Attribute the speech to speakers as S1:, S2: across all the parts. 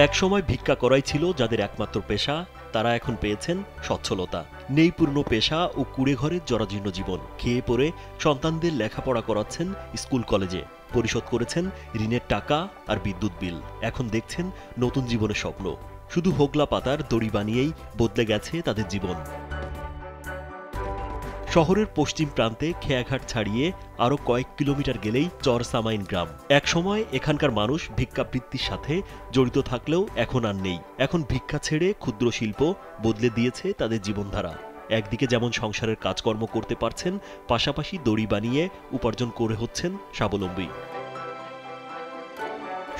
S1: একসময় ভিক্ষা করাই ছিল যাদের একমাত্র পেশা, তারা এখন পেয়েছেন সচ্ছলতা। নেই পূর্ণ পেশা ও কুড়ে ঘরের জরাজীর্ণ জীবন। খেয়ে পড়ে সন্তানদের লেখাপড়া করাচ্ছেন স্কুল কলেজে, পরিশোধ করেছেন ঋণের টাকা আর বিদ্যুৎ বিল। এখন দেখছেন নতুন জীবনের স্বপ্ন। শুধু হোগলা পাতার দড়ি বানিয়েই বদলে গেছে তাদের জীবন। শহরের পশ্চিম প্রান্তে খেয়াঘাট ছাড়িয়ে আরও কয়েক কিলোমিটার গেলেই চরসামাইন গ্রাম। একসময় এখানকার মানুষ ভিক্ষাবৃত্তির সাথে জড়িত থাকলেও এখন আর নেই। এখন ভিক্ষা ছেড়ে ক্ষুদ্র শিল্প বদলে দিয়েছে তাদের জীবনধারা। একদিকে যেমন সংসারের কাজকর্ম করতে পারছেন, পাশাপাশি দড়ি বানিয়ে উপার্জন করে হচ্ছেন স্বাবলম্বী।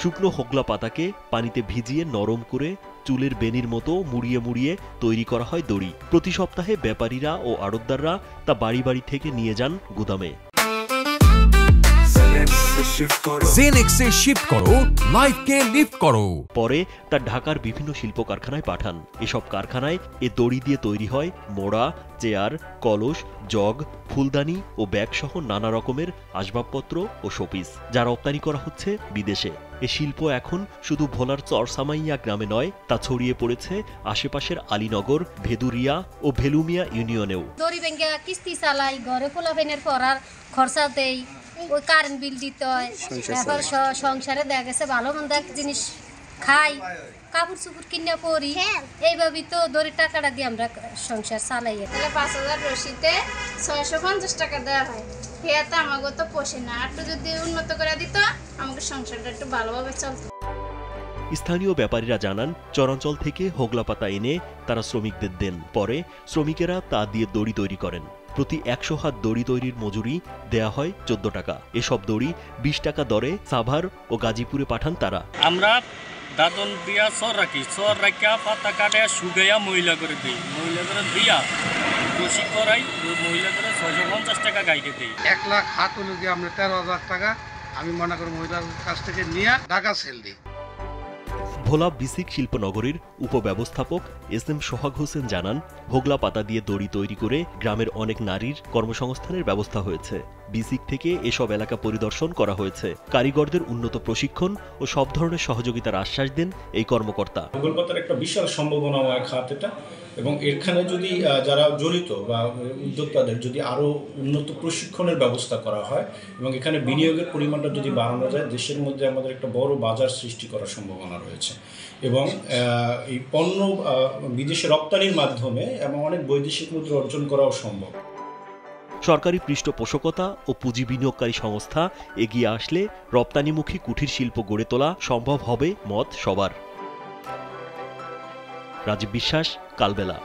S1: শুকনো হোগলা পাতাকে পানিতে ভিজিয়ে নরম করে চুলের বেনির মতো মুড়িয়ে মুড়িয়ে তৈরি করা হয় দড়ি। প্রতি সপ্তাহে ব্যাপারীরা ও আড়তদাররা তা বাড়ি বাড়ি থেকে নিয়ে যান গুদামে।
S2: জেনেক্সে শিফট করো, লাইফকে লিফট করো।
S1: পরে তা ঢাকার বিভিন্ন শিল্প কারখানায় পাঠান। এসব কারখানায় এ দড়ি দিয়ে তৈরি হয় মোড়া, চেয়ার, কলস, জগ, ফুলদানি ও ব্যাগ সহ নানা রকমের আসবাবপত্র ও শোপিস, যা রপ্তানি করা হচ্ছে বিদেশে। এ শিল্প এখন শুধু ভোলার চরসামাইয়া গ্রামে নয়, তা ছড়িয়ে পড়েছে আশেপাশের আলীনগর, ভেদুরিয়া ও ভেলুমিয়া ইউনিয়নেও।
S3: দড়ি ভেঙ্গে কিস্তি চালাই, ঘরে পোলাপানের পড়ার খরচা দেই, ওই কারেন্ট বিল দিতে হয়। এখন সংসারে দেখা গেছে ভালো মন্দ এক জিনিস খাই, কাপড় চুপড় কিনে পরি, এইভাবেই তো দড়ির টাকাটা দিয়ে আমরা সংসার চালাই।
S4: ৫,০০০ রসিদে ৬৫০ টাকা দেওয়া হয়। তো আমাকে তো পোষে না, একটু যদি উন্নত করে দিত আমাকে সংসারটা একটু ভালোভাবে চলতো।
S1: স্থানীয় ব্যাপারীরা জানান, চরাঞ্চল থেকে হোগলা পাতা এনে তারা শ্রমিকদের দেন। পরে শ্রমিকেরা তা দিয়ে দড়ি তৈরি করেন। প্রতি ১০০ হাত দড়ি তৈরির মজুরি দেয়া হয় ১৪ টাকা। এসব দড়ি ২০ টাকা দরে সাভার ও গাজীপুরে পাঠান তারা।
S5: আমরা দাদন দিয়া চর রাখি, চর রাখিয়া পাতা কাটে শুকাইয়া মহিলা করে দিই। মহিলা করে দিয়া রসি করাই, মহিলা করে ৬৫০ টাকা গাইকে দিই।
S6: ১ লাখ হাত হলো গিয়ে আমরা ১৩,০০০ টাকা আমি মনে করি মহিলার কাছ থেকে নিয়ে ঢাকা সেল দিই।
S1: ভোলা বিসিক শিল্পনগরীর উপব্যবস্থাপক এস.এম. সোহাগ হোসেন জানান, হোগলা পাতা দিয়ে দড়ি তৈরি করে গ্রামের অনেক নারীর কর্মসংস্থানের ব্যবস্থা হয়েছে। বিসিক থেকে এসব এলাকা পরিদর্শন করা হয়েছে। কারিগরদের উন্নত প্রশিক্ষণ ও সব ধরনের সহযোগিতার আশ্বাস দেন এই কর্মকর্তা।
S7: হোগলা পাতার একটা বিশাল সম্ভাবনাময় খাত এটা, এবং এখানে যদি যারা জড়িত বা উদ্যোক্তাদের যদি আরও উন্নত প্রশিক্ষণের ব্যবস্থা করা হয় এবং এখানে বিনিয়োগের পরিমাণটা যদি বাড়ানো যায়, দেশের মধ্যে আমাদের একটা বড় বাজার সৃষ্টি করার সম্ভাবনা রয়েছে এবং এই পণ্য বিদেশে রপ্তানির মাধ্যমে এবং অনেক বৈদেশিক মুদ্রা অর্জন করাও সম্ভব।
S1: সরকারি পৃষ্ঠপোষকতা ও পুঁজি বিনিয়োগকারী সংস্থা এগিয়ে আসলে রপ্তানিমুখী কুটির শিল্প গড়ে তোলা সম্ভব হবে মত সবার। রাজীব বিশ্বাস, কালবেলা।